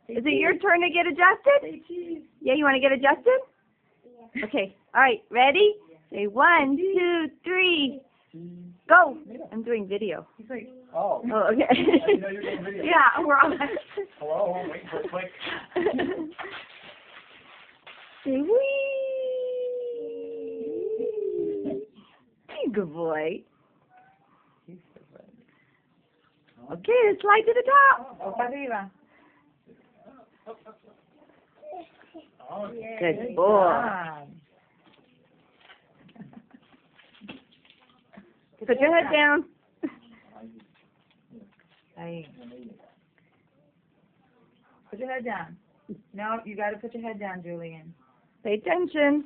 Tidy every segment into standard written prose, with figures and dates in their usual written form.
Is it your turn to get adjusted? Say cheese. Yeah, you want to get adjusted? Yeah. Okay. All right. Ready? Say 1, 2, 3. Go. I'm doing video. He's like, Oh, okay. I didn't know you were doing video. Yeah, we're on. Hello, wait for a click. Say wee. Good boy. Okay, let's slide to the top. O para arriba. Good boy. Put your head down. Ahí. Put your head down. No, you got to put your head down, Julian. Pay attention.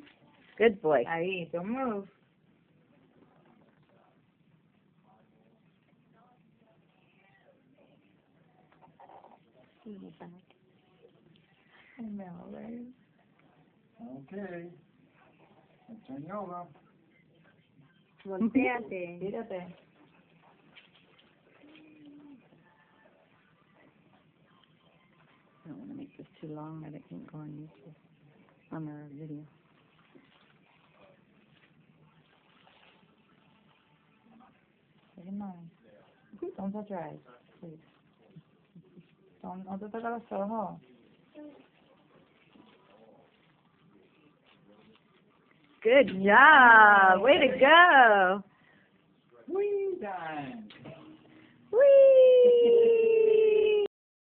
Good boy. Ahí, don't move. I know, right? Okay. Turn you over. Volteate. Tírate. I don't want to make this too long that it can't go on YouTube, on our video. Take your mind. Don't touch your eyes, please. No te toca los ojos. Good job. Way to go. Wee time.